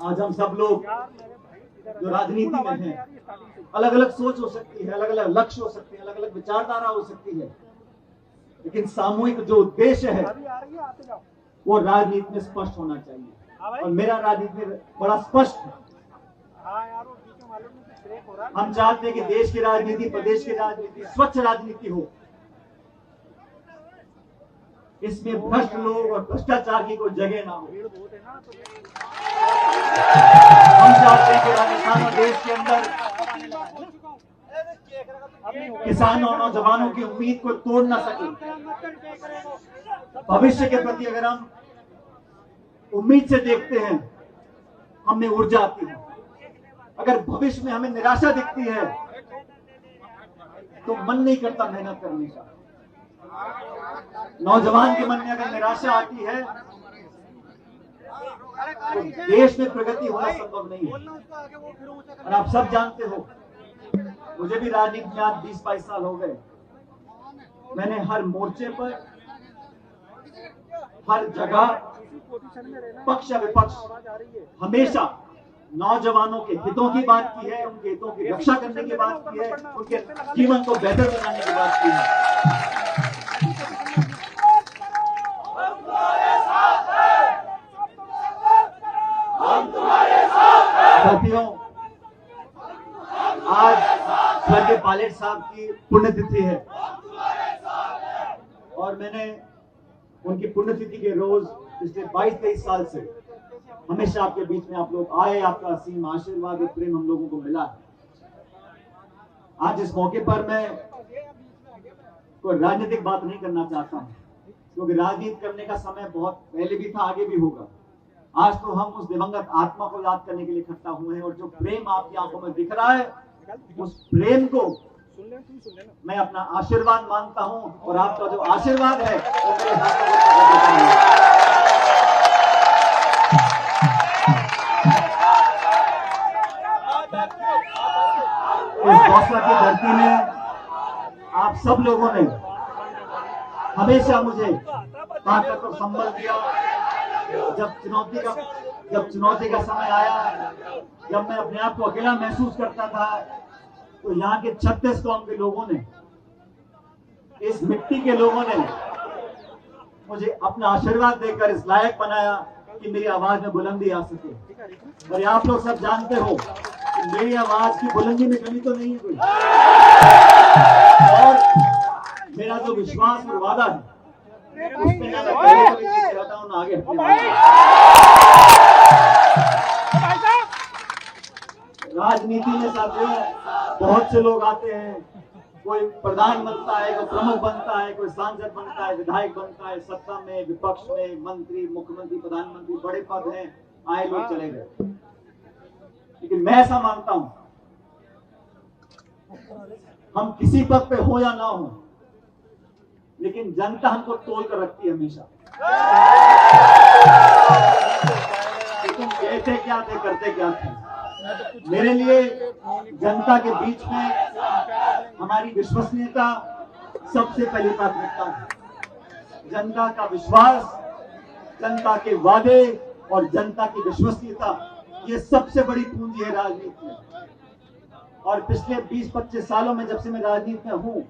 आज हम सब लोग जो राजनीति में हैं, अलग अलग सोच हो सकती है, अलग अलग लक्ष्य हो सकते हैं, अलग अलग विचारधारा हो सकती है, लेकिन सामूहिक जो उद्देश्य है वो राजनीति में स्पष्ट होना चाहिए। और मेरा राजनीति में बड़ा स्पष्ट है। हम चाहते हैं कि देश की राजनीति, प्रदेश की राजनीति स्वच्छ राजनीति हो। इसमें भ्रष्ट लोग और भ्रष्टाचार की कोई जगह ना हो। हम चाहते हैं कि राजस्थान और देश के अंदर किसानों और नौजवानों की उम्मीद को तोड़ ना सके। भविष्य के प्रति अगर हम उम्मीद से देखते हैं, हमें ऊर्जा आती है। अगर भविष्य में हमें निराशा दिखती है तो मन नहीं करता मेहनत करने का। नौजवान के मन में अगर निराशा आती है तो देश में प्रगति होना संभव नहीं है। और आप सब जानते हो, मुझे भी राजनीति में आज 20-22 साल हो गए। मैंने हर मोर्चे पर, हर जगह, पक्ष विपक्ष, हमेशा नौजवानों के हितों की बात की है, उनके हितों की रक्षा करने की बात की है, उनके जीवन को बेहतर बनाने की बात की है। साथियों, आज स्वर्गीय पायलट साहब की पुण्यतिथि है और मैंने उनकी पुण्यतिथि के रोज पिछले 22-23 साल से हमेशा आपके बीच में आप लोग आए। आपका असीम आशीर्वाद और प्रेम हम लोगों को मिला है। आज इस मौके पर मैं कोई राजनीतिक बात नहीं करना चाहता हूं, क्योंकि राजनीति करने का समय बहुत पहले भी था, आगे भी होगा। आज तो हम उस दिवंगत आत्मा को याद करने के लिए इकट्ठा हुए हैं और जो प्रेम आपकी आंखों में दिख रहा है, उस प्रेम को मैं अपना आशीर्वाद मानता हूं और आपका जो आशीर्वाद है वो मेरे हाथ में। इस गौसा की धरती में आप सब लोगों ने हमेशा मुझे ताकत और संबल दिया। जब चुनौती का समय आया, जब मैं अपने आप को अकेला महसूस करता था, तो यहाँ के 36 कौम के लोगों ने, इस मिट्टी के लोगों ने मुझे अपना आशीर्वाद देकर इस लायक बनाया कि मेरी आवाज में बुलंदी आ सके। और आप लोग सब जानते हो कि मेरी आवाज की बुलंदी में कमी तो नहीं है कोई। और मेरा जो विश्वास और वादा है उसमें ना मैं पहले कभी पीछे रहता हूं ना आगे। राजनीति में साथियों बहुत से लोग आते हैं, कोई प्रधान बनता है, कोई प्रमुख बनता है, कोई सांसद बनता है, विधायक बनता है, सत्ता में, विपक्ष में, मंत्री, मुख्यमंत्री, प्रधानमंत्री, बड़े पद हैं, आए लोग चले गए। लेकिन मैं ऐसा मानता हूं, हम किसी पद पे हो या ना हो, लेकिन जनता हमको तोल कर रखती है हमेशा। लेकिन कहते क्या थे, करते क्या थे। मेरे लिए जनता के बीच में हमारी विश्वसनीयता सबसे पहली प्राथमिकता है। जनता का विश्वास, जनता के वादे और जनता की विश्वसनीयता, ये सबसे बड़ी पूंजी है राजनीति में। और पिछले 20-25 सालों में जब से मैं राजनीति में हूं,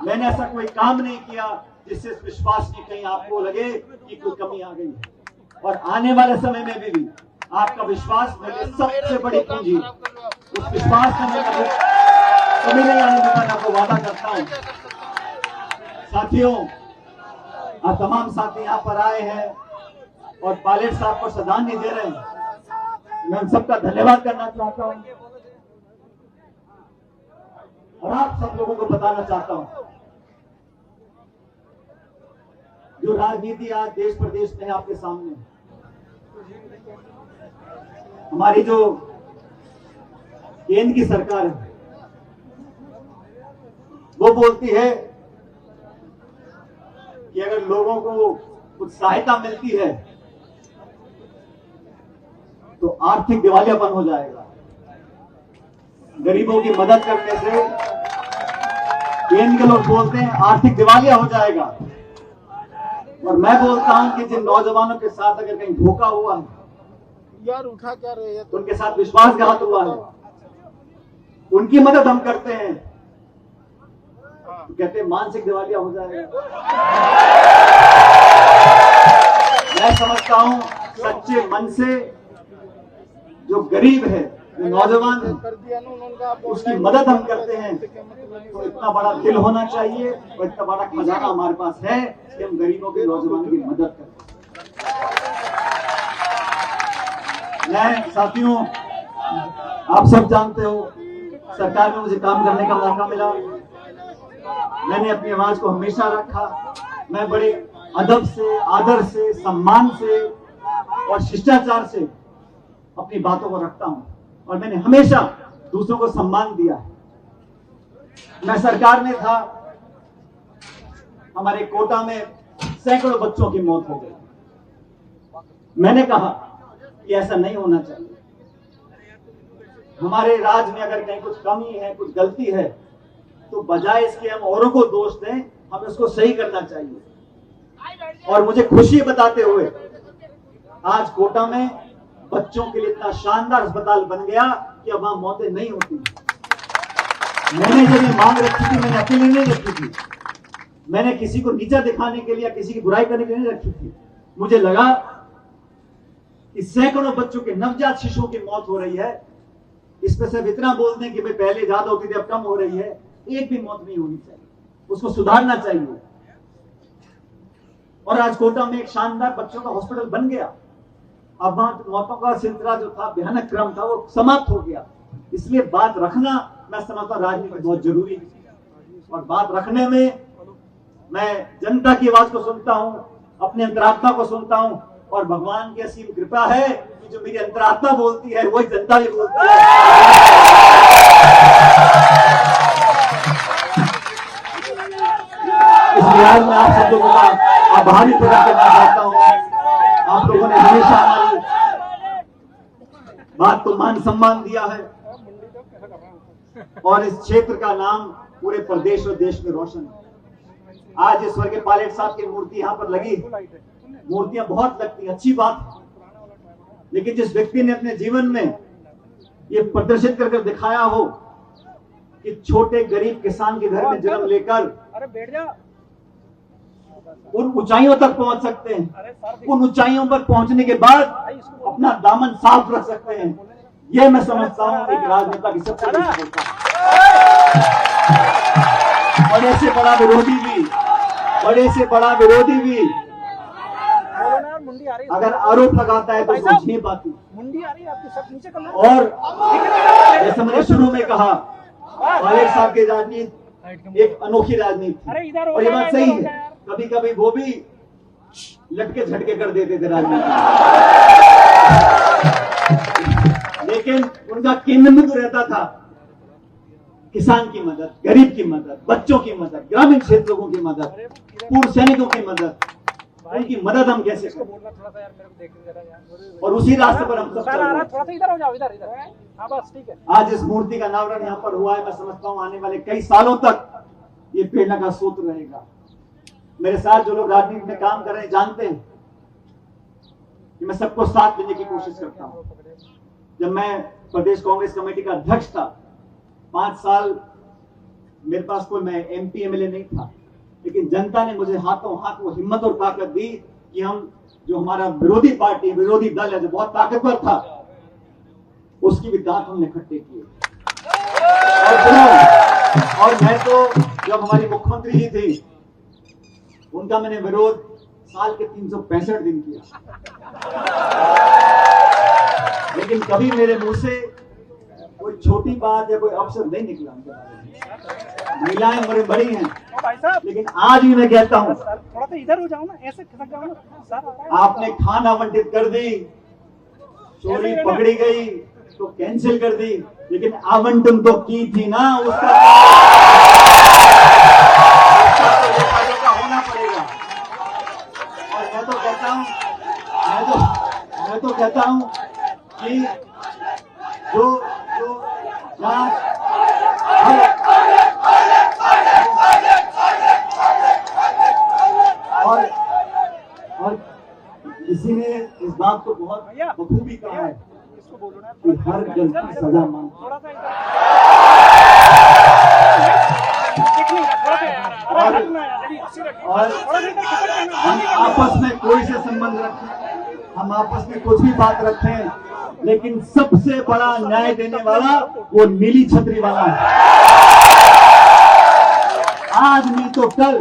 मैंने ऐसा कोई काम नहीं किया जिससे इस विश्वास की कहीं आपको लगे कि कोई कमी आ गई। और आने वाले समय में भी आपका विश्वास मेरे सबसे बड़ी पूंजी। उस विश्वास में मैं कमी नहीं आने देगा, मैं आपको वादा करता हूं। साथियों, आप तमाम साथी यहाँ पर आए हैं और पायलट साहब को श्रद्धांजलि दे रहे हैं। मैं उन सबका धन्यवाद करना चाहता हूं और आप सब लोगों को बताना चाहता हूं, जो राजनीति आज देश प्रदेश में है आपके सामने, हमारी जो केंद्र की सरकार है वो बोलती है कि अगर लोगों को कुछ सहायता मिलती है तो आर्थिक दिवालियापन हो जाएगा। गरीबों की मदद करने से केंद्र के लोग बोलते हैं आर्थिक दिवालिया हो जाएगा। और मैं बोलता हूं कि जिन नौजवानों के साथ अगर कहीं धोखा हुआ है, यार उठा क्या रहे हैं? उनके साथ विश्वासघात हुआ है, उनकी मदद हम करते हैं तो कहते हैं मानसिक दिवालिया हो जाएगा। मैं समझता हूं सच्चे मन से जो गरीब है, जो नौजवान है, उसकी मदद हम करते हैं तो इतना बड़ा दिल होना चाहिए और इतना बड़ा खजाना हमारे पास है कि हम गरीबों के, नौजवानों की मदद करते हैं। मैं साथियों, आप सब जानते हो सरकार में मुझे काम करने का मौका मिला, मैंने अपनी आवाज को हमेशा रखा। मैं बड़े अदब से, आदर से, सम्मान से और शिष्टाचार से अपनी बातों को रखता हूं और मैंने हमेशा दूसरों को सम्मान दिया है। मैं सरकार में था, हमारे कोटा में सैकड़ों बच्चों की मौत हो गई। मैंने कहा कि ऐसा नहीं होना चाहिए। हमारे राज्य में अगर कहीं कुछ कमी है, कुछ गलती है, तो बजाय इसके हम औरों को दोष दें, हमें उसको सही करना चाहिए। और मुझे खुशी बताते हुए आज कोटा में बच्चों के लिए इतना शानदार अस्पताल बन गया कि अब वहां मौतें नहीं होती। मैंने जब ये मांग रखी थी, मैंने अकेले नहीं रखी थी, मैंने किसी को नीचा दिखाने के लिए या किसी की बुराई करने के लिए नहीं रखी थी। मुझे लगा कि सैकड़ों बच्चों के, नवजात शिशुओं की मौत हो रही है, इस पर सिर्फ इतना बोल दें कि भाई पहले ज्यादा होती थी अब कम हो रही है, एक भी मौत नहीं होनी चाहिए, उसको सुधारना चाहिए। और आज कोटा में एक शानदार बच्चों का हॉस्पिटल बन गया। अब वहां मौतों का सिलसिला जो था, भयानक क्रम था, वो समाप्त हो गया। इसलिए बात रखना, मैं समझता हूं राजनीति में बहुत जरूरी है। और बात रखने में मैं जनता की आवाज को सुनता हूं, अपने अंतरात्मा को सुनता हूं और भगवान की असीम कृपा है कि जो मेरी अंतरात्मा बोलती है वही जनता भी बोलती है। इसलिए आज मैं आप सब लोगों का आभारी प्रकट करना चाहता हूं। आप लोगों ने हमेशा हमारी बात को मान सम्मान दिया है और इस क्षेत्र का नाम पूरे प्रदेश और देश में रोशन है। आज इस स्वर्गीय पायलट साहब की मूर्ति यहां पर लगी, मूर्तियां बहुत लगती हैं, अच्छी बात है, लेकिन जिस व्यक्ति ने अपने जीवन में ये प्रदर्शित करके दिखाया हो कि छोटे गरीब किसान के घर में जन्म लेकर उन ऊंचाइयों तक पहुंच सकते हैं, उन ऊंचाइयों पर पहुंचने के बाद अपना दामन साफ रख सकते हैं, यह मैं समझता हूं एक राजनेता की सबसे बड़ी सफलता। और ऐसे बड़ा विरोधी भी, बड़े से बड़ा विरोधी भी अगर आरोप लगाता है तो सोच नहीं पाती। और जैसे मैंने शुरू में कहा, पायलट साहब की राजनीति एक अनोखी राजनीति थी और ये बात सही है। कभी कभी वो भी लटके झटके कर देते थे राजनीति, लेकिन उनका केंद्र में तो रहता था किसान की मदद, गरीब की मदद, बच्चों की मदद, ग्रामीण क्षेत्रों की मदद, पूर्व सैनिकों की मदद। उनकी मदद हम कैसे करें, और उसी रास्ते पर हम सब चल रहे हैं। आज इस मूर्ति का अनावरण यहाँ पर हुआ है। मैं समझता हूँ आने वाले कई सालों तक ये प्रेरणा का स्रोत रहेगा। मेरे साथ जो लोग राजनीति में काम कर रहे हैं जानते हैं कि मैं सबको साथ देने की कोशिश करता हूँ। जब मैं प्रदेश कांग्रेस कमेटी का अध्यक्ष था, 5 साल मेरे पास कोई, मैं MP MLA नहीं था, लेकिन जनता ने मुझे हाथों हाथ वो हिम्मत और ताकत दी कि हम, जो हमारा विरोधी पार्टी, विरोधी दल है जो बहुत ताकतवर था, उसकी भी दांत हमने इकट्ठे किए। और मैं तो, जब हमारी मुख्यमंत्री जी थी, उनका मैंने विरोध साल के 365 दिन किया, लेकिन कभी मेरे मुंह से कोई छोटी बात या कोई अवसर नहीं निकला। महिलाएं बड़ी बड़ी हैं, लेकिन आज भी मैं कहता हूं, थोड़ा तो इधर हो जाओ ना, ऐसे खिसक जाओ ना सर। आपने खान आवंटित कर दी, चोरी पकड़ी गई तो कैंसिल कर दी, लेकिन आवंटन तो की थी ना, उसका होना पड़ेगा। और मैं तो कहता हूं कि जो जांच और किसी ने इस बात को बहुत बखूबी कहा है इसको बोलो ना कि हर गलती सजा मांग। थोड़ा सा देख नहीं थोड़ा सा अरे हटना यार इसी रखिए और थोड़ा सा इधर पकड़ के ना हम आपस में कोई से संबंध रखें, हम आपस में कुछ भी बात रखें, लेकिन सबसे बड़ा न्याय देने वाला वो नीली छतरी वाला है। आज नहीं तो कल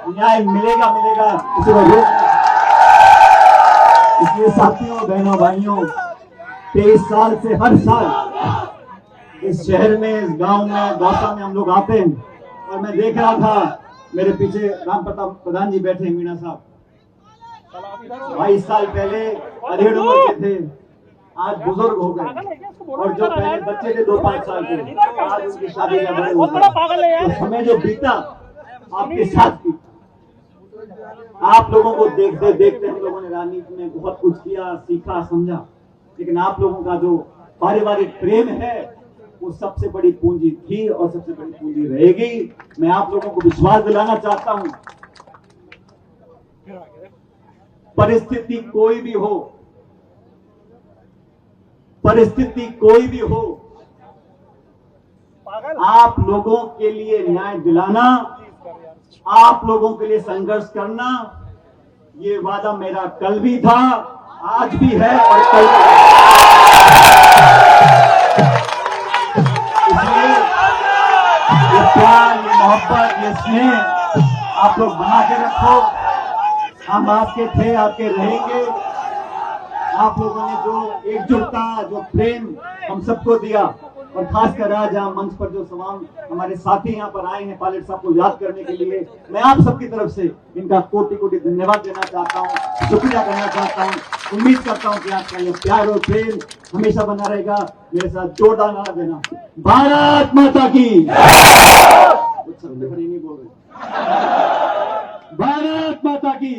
न्याय मिलेगा मिलेगा, इसे वो रोक नहीं सकते। इसलिए साथियों, बहनों, भाइयों, 23 साल से हर साल इस शहर में, इस गांव में, दौसा में हम लोग आते हैं और मैं देख रहा था, मेरे पीछे राम प्रताप प्रधान जी बैठे हैं, मीणा साहब 22 साल पहले अधेड़ उम्र के थे, आज बुजुर्ग हो गए, और जो पहले बच्चे थे 2-5 साल के, आज उनकी शादी का बड़े हो गए। तो समय जो बीता आपके साथ की, आप लोगों को देखते देखते हम लोगों ने राजनीति में बहुत कुछ किया, सीखा, समझा, लेकिन आप लोगों का जो पारिवारिक प्रेम है वो सबसे बड़ी पूंजी थी और सबसे बड़ी पूंजी रहेगी। मैं आप लोगों को विश्वास दिलाना चाहता हूं, परिस्थिति कोई भी हो, परिस्थिति कोई भी हो, आप लोगों के लिए न्याय दिलाना, आप लोगों के लिए संघर्ष करना, ये वादा मेरा कल भी था, आज भी है और कल भी है। इसलिए ये प्यार, ये मोहब्बत, ये स्नेह आप लोग बना के रखो। हम आपके थे, आपके रहेंगे। आप लोगों ने जो एकजुटता, जो प्रेम हम सबको दिया, और खासकर आज यहाँ मंच पर जो तमाम हमारे साथी यहाँ पर आए हैं पायलट साहब को याद करने के लिए, मैं आप सबकी तरफ से इनका कोटि कोटि धन्यवाद देना चाहता हूँ, शुक्रिया करना चाहता हूँ। उम्मीद करता हूँ कि आपका ये प्यार और प्रेम हमेशा बना रहेगा। मेरे साथ जोरदार नारा देना, भारत माता की। कुछ शब्द खड़ी नहीं बोल रहे। भारत माता की।